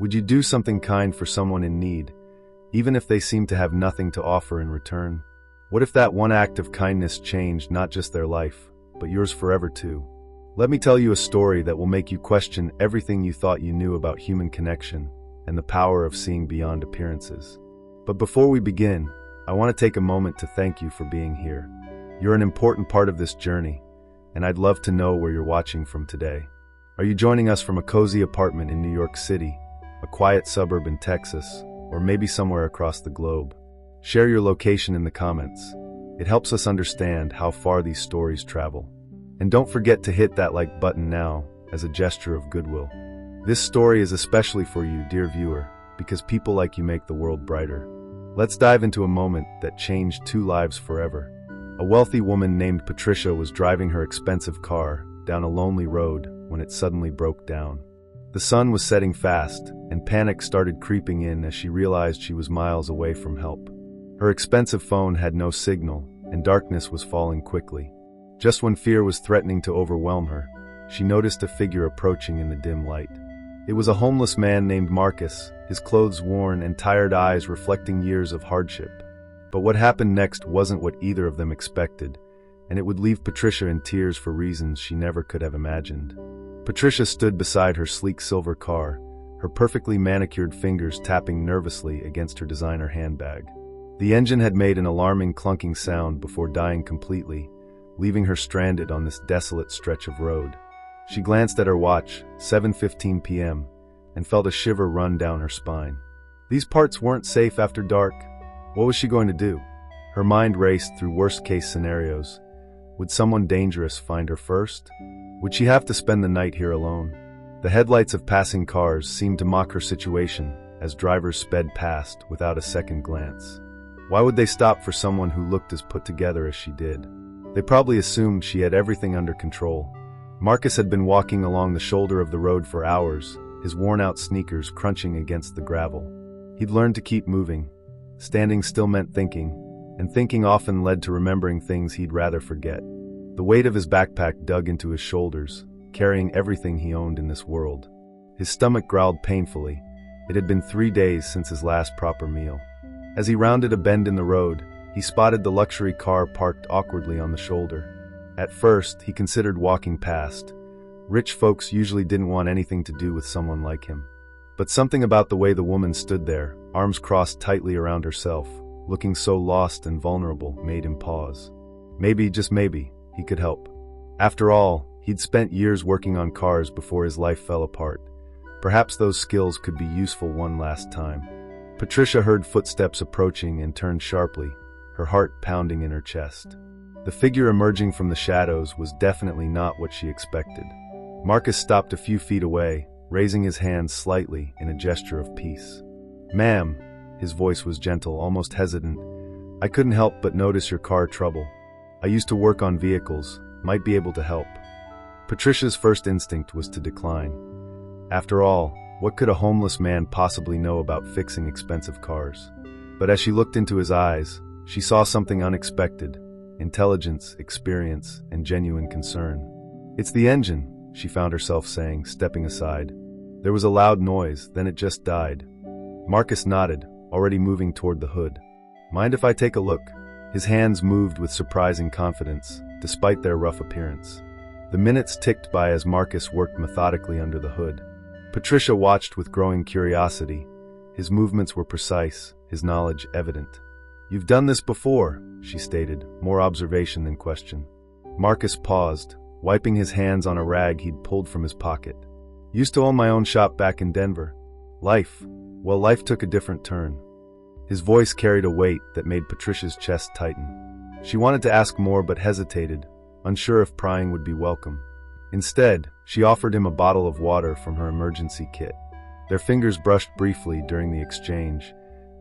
Would you do something kind for someone in need, even if they seem to have nothing to offer in return? What if that one act of kindness changed not just their life, but yours forever too? Let me tell you a story that will make you question everything you thought you knew about human connection and the power of seeing beyond appearances. But before we begin, I want to take a moment to thank you for being here. You're an important part of this journey, and I'd love to know where you're watching from today. Are you joining us from a cozy apartment in New York City, a quiet suburb in Texas, or maybe somewhere across the globe? Share your location in the comments. It helps us understand how far these stories travel. And don't forget to hit that like button now as a gesture of goodwill. This story is especially for you, dear viewer, because people like you make the world brighter. Let's dive into a moment that changed two lives forever. A wealthy woman named Patricia was driving her expensive car down a lonely road when it suddenly broke down. The sun was setting fast, and panic started creeping in as she realized she was miles away from help. Her expensive phone had no signal, and darkness was falling quickly. Just when fear was threatening to overwhelm her, she noticed a figure approaching in the dim light. It was a homeless man named Marcus, his clothes worn and tired eyes reflecting years of hardship. But what happened next wasn't what either of them expected, and it would leave Patricia in tears for reasons she never could have imagined. Patricia stood beside her sleek silver car, her perfectly manicured fingers tapping nervously against her designer handbag. The engine had made an alarming clunking sound before dying completely, leaving her stranded on this desolate stretch of road. She glanced at her watch, 7:15 p.m., and felt a shiver run down her spine. These parts weren't safe after dark. What was she going to do? Her mind raced through worst-case scenarios. Would someone dangerous find her first? Would she have to spend the night here alone? The headlights of passing cars seemed to mock her situation as drivers sped past without a second glance. Why would they stop for someone who looked as put together as she did? They probably assumed she had everything under control. Marcus had been walking along the shoulder of the road for hours, his worn-out sneakers crunching against the gravel. He'd learned to keep moving. Standing still meant thinking, and thinking often led to remembering things he'd rather forget. The weight of his backpack dug into his shoulders, carrying everything he owned in this world. His stomach growled painfully. It had been 3 days since his last proper meal. As he rounded a bend in the road, he spotted the luxury car parked awkwardly on the shoulder. At first, he considered walking past. Rich folks usually didn't want anything to do with someone like him. But something about the way the woman stood there, arms crossed tightly around herself, looking so lost and vulnerable, made him pause. Maybe, just maybe, he could help. After all, he'd spent years working on cars before his life fell apart. Perhaps those skills could be useful one last time. Patricia heard footsteps approaching and turned sharply, her heart pounding in her chest. The figure emerging from the shadows was definitely not what she expected. Marcus stopped a few feet away, raising his hands slightly in a gesture of peace. "Ma'am," his voice was gentle, almost hesitant, "I couldn't help but notice your car trouble. I used to work on vehicles, might be able to help." Patricia's first instinct was to decline. After all, what could a homeless man possibly know about fixing expensive cars? But as she looked into his eyes, she saw something unexpected: intelligence, experience, and genuine concern. "It's the engine," she found herself saying, stepping aside. There was a loud noise, then it just died. Marcus nodded, already moving toward the hood. "Mind if I take a look?" His hands moved with surprising confidence, despite their rough appearance. The minutes ticked by as Marcus worked methodically under the hood. Patricia watched with growing curiosity. His movements were precise, his knowledge evident. "You've done this before," she stated, more observation than question. Marcus paused, wiping his hands on a rag he'd pulled from his pocket. "Used to own my own shop back in Denver. Life took a different turn." His voice carried a weight that made Patricia's chest tighten. She wanted to ask more but hesitated, unsure if prying would be welcome. Instead, she offered him a bottle of water from her emergency kit. Their fingers brushed briefly during the exchange,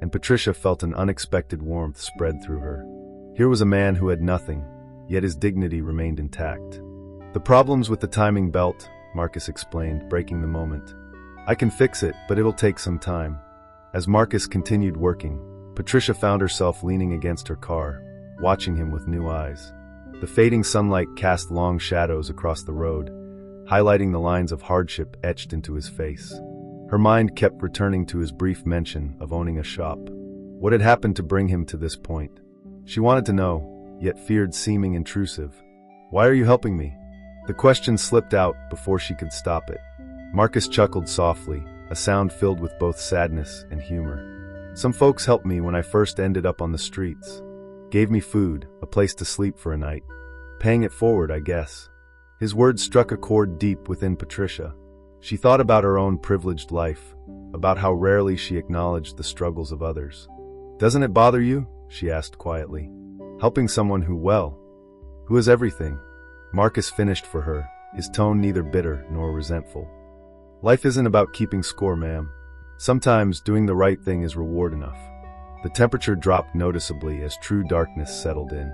and Patricia felt an unexpected warmth spread through her. Here was a man who had nothing, yet his dignity remained intact. "The problem's with the timing belt," Marcus explained, breaking the moment. "I can fix it, but it'll take some time." As Marcus continued working, Patricia found herself leaning against her car, watching him with new eyes. The fading sunlight cast long shadows across the road, highlighting the lines of hardship etched into his face. Her mind kept returning to his brief mention of owning a shop. What had happened to bring him to this point? She wanted to know, yet feared seeming intrusive. "Why are you helping me?" The question slipped out before she could stop it. Marcus chuckled softly, a sound filled with both sadness and humor. "Some folks helped me when I first ended up on the streets. Gave me food, a place to sleep for a night. Paying it forward, I guess." His words struck a chord deep within Patricia. She thought about her own privileged life, about how rarely she acknowledged the struggles of others. "Doesn't it bother you?" she asked quietly. "Helping someone who has everything?" Marcus finished for her, his tone neither bitter nor resentful. "Life isn't about keeping score, ma'am. Sometimes doing the right thing is reward enough." The temperature dropped noticeably as true darkness settled in.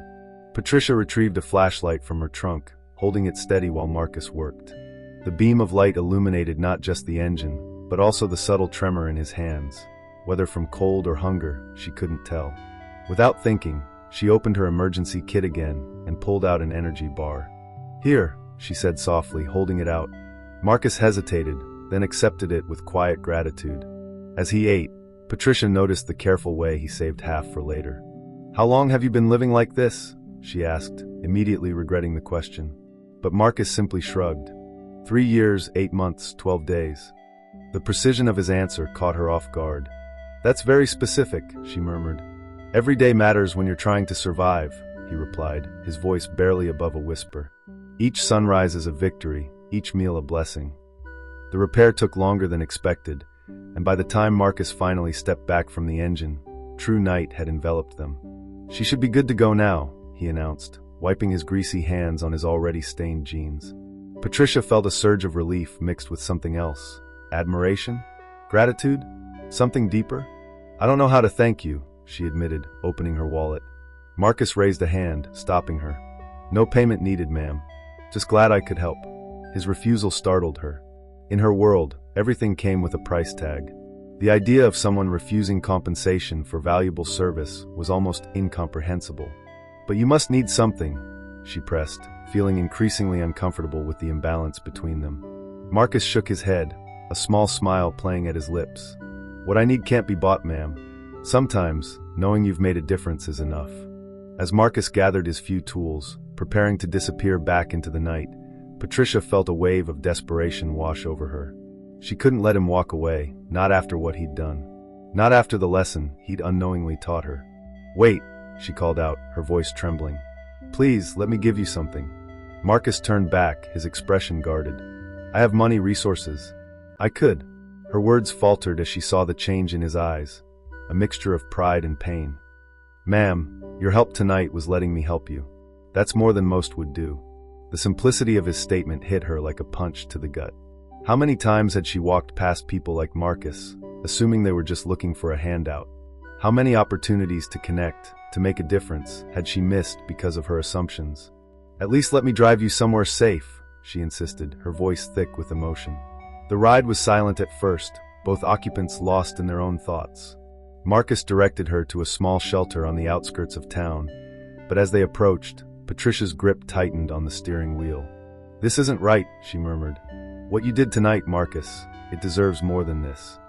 Patricia retrieved a flashlight from her trunk, holding it steady while Marcus worked. The beam of light illuminated not just the engine, but also the subtle tremor in his hands. Whether from cold or hunger, she couldn't tell. Without thinking, she opened her emergency kit again and pulled out an energy bar. "Here," she said softly, holding it out. Marcus hesitated, then accepted it with quiet gratitude. As he ate, Patricia noticed the careful way he saved half for later. "How long have you been living like this?" she asked, immediately regretting the question. But Marcus simply shrugged. 3 years, 8 months, 12 days. The precision of his answer caught her off guard. "That's very specific," she murmured. "Every day matters when you're trying to survive," he replied, his voice barely above a whisper. "Each sunrise is a victory, each meal a blessing." The repair took longer than expected, and by the time Marcus finally stepped back from the engine, true night had enveloped them. "She should be good to go now," he announced, wiping his greasy hands on his already stained jeans. Patricia felt a surge of relief mixed with something else. Admiration? Gratitude? Something deeper? "I don't know how to thank you," she admitted, opening her wallet. Marcus raised a hand, stopping her. "No payment needed, ma'am. Just glad I could help." His refusal startled her. In her world, everything came with a price tag. The idea of someone refusing compensation for valuable service was almost incomprehensible. "But you must need something," she pressed, feeling increasingly uncomfortable with the imbalance between them. Marcus shook his head, a small smile playing at his lips. "What I need can't be bought, ma'am. Sometimes, knowing you've made a difference is enough." As Marcus gathered his few tools, preparing to disappear back into the night, Patricia felt a wave of desperation wash over her. She couldn't let him walk away, not after what he'd done. Not after the lesson he'd unknowingly taught her. "Wait," she called out, her voice trembling. "Please, let me give you something." Marcus turned back, his expression guarded. "I have money, resources. I could." Her words faltered as she saw the change in his eyes, a mixture of pride and pain. "Ma'am, your help tonight was letting me help you. That's more than most would do." The simplicity of his statement hit her like a punch to the gut. How many times had she walked past people like Marcus, assuming they were just looking for a handout? How many opportunities to connect, to make a difference, had she missed because of her assumptions? "At least let me drive you somewhere safe," she insisted, her voice thick with emotion. The ride was silent at first, both occupants lost in their own thoughts. Marcus directed her to a small shelter on the outskirts of town, but as they approached, Patricia's grip tightened on the steering wheel. "This isn't right," she murmured. "What you did tonight, Marcus, it deserves more than this."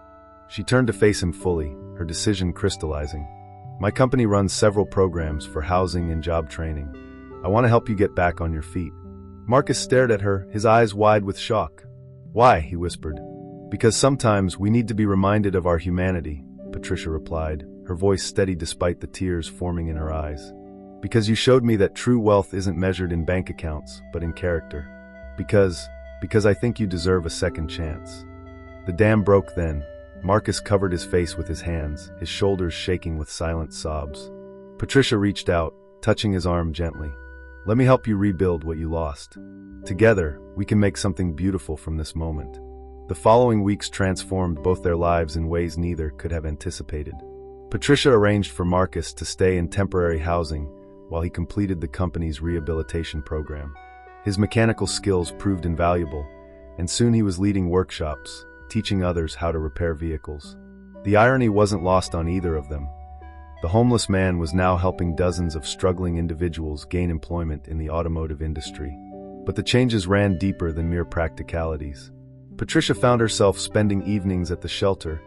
She turned to face him fully, her decision crystallizing. "My company runs several programs for housing and job training. I want to help you get back on your feet." Marcus stared at her, his eyes wide with shock. "Why?" he whispered. "Because sometimes we need to be reminded of our humanity," Patricia replied, her voice steady despite the tears forming in her eyes. "Because you showed me that true wealth isn't measured in bank accounts, but in character. Because I think you deserve a second chance." The dam broke then. Marcus covered his face with his hands, his shoulders shaking with silent sobs. Patricia reached out, touching his arm gently. "Let me help you rebuild what you lost. Together, we can make something beautiful from this moment." The following weeks transformed both their lives in ways neither could have anticipated. Patricia arranged for Marcus to stay in temporary housing while he completed the company's rehabilitation program. His mechanical skills proved invaluable, and soon he was leading workshops, teaching others how to repair vehicles. The irony wasn't lost on either of them. The homeless man was now helping dozens of struggling individuals gain employment in the automotive industry. But the changes ran deeper than mere practicalities. Patricia found herself spending evenings at the shelter,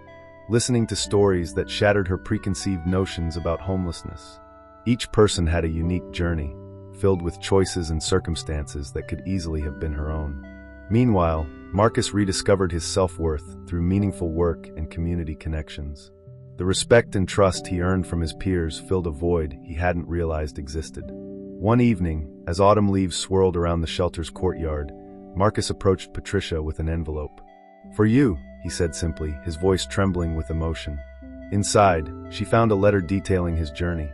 listening to stories that shattered her preconceived notions about homelessness. Each person had a unique journey, filled with choices and circumstances that could easily have been her own. Meanwhile, Marcus rediscovered his self-worth through meaningful work and community connections. The respect and trust he earned from his peers filled a void he hadn't realized existed. One evening, as autumn leaves swirled around the shelter's courtyard, Marcus approached Patricia with an envelope. "For you," he said simply, his voice trembling with emotion. Inside, she found a letter detailing his journey.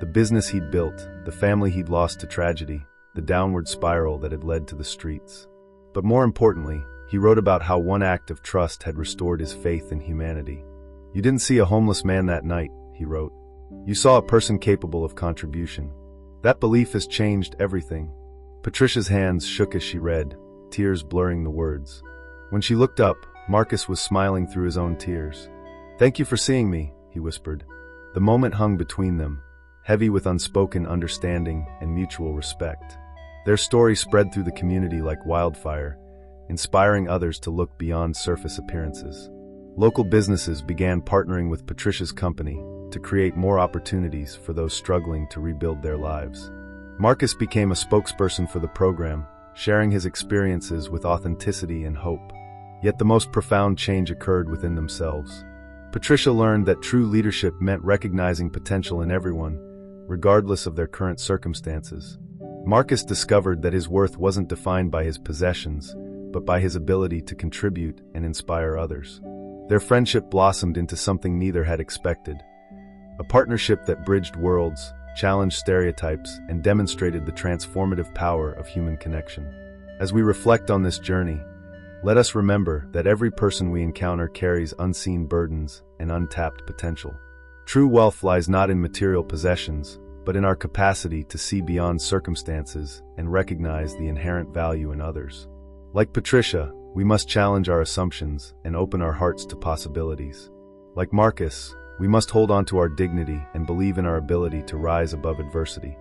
The business he'd built, the family he'd lost to tragedy, the downward spiral that had led to the streets. But more importantly, he wrote about how one act of trust had restored his faith in humanity. "You didn't see a homeless man that night," he wrote. "You saw a person capable of contribution. That belief has changed everything." Patricia's hands shook as she read, tears blurring the words. When she looked up, Marcus was smiling through his own tears. "Thank you for seeing me," he whispered. The moment hung between them, heavy with unspoken understanding and mutual respect. Their story spread through the community like wildfire, inspiring others to look beyond surface appearances. Local businesses began partnering with Patricia's company to create more opportunities for those struggling to rebuild their lives. Marcus became a spokesperson for the program, sharing his experiences with authenticity and hope. Yet the most profound change occurred within themselves. Patricia learned that true leadership meant recognizing potential in everyone, regardless of their current circumstances. Marcus discovered that his worth wasn't defined by his possessions, but by his ability to contribute and inspire others. Their friendship blossomed into something neither had expected, a partnership that bridged worlds, challenged stereotypes, and demonstrated the transformative power of human connection. As we reflect on this journey, let us remember that every person we encounter carries unseen burdens and untapped potential. True wealth lies not in material possessions, but in our capacity to see beyond circumstances and recognize the inherent value in others. Like Patricia, we must challenge our assumptions and open our hearts to possibilities. Like Marcus, we must hold on to our dignity and believe in our ability to rise above adversity.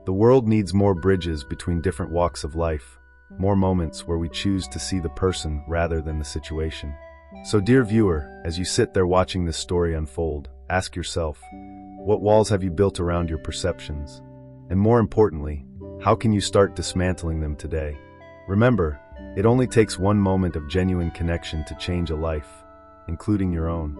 The world needs more bridges between different walks of life, more moments where we choose to see the person rather than the situation. So dear viewer, as you sit there watching this story unfold, ask yourself, what walls have you built around your perceptions? And more importantly, how can you start dismantling them today? Remember, it only takes one moment of genuine connection to change a life, including your own.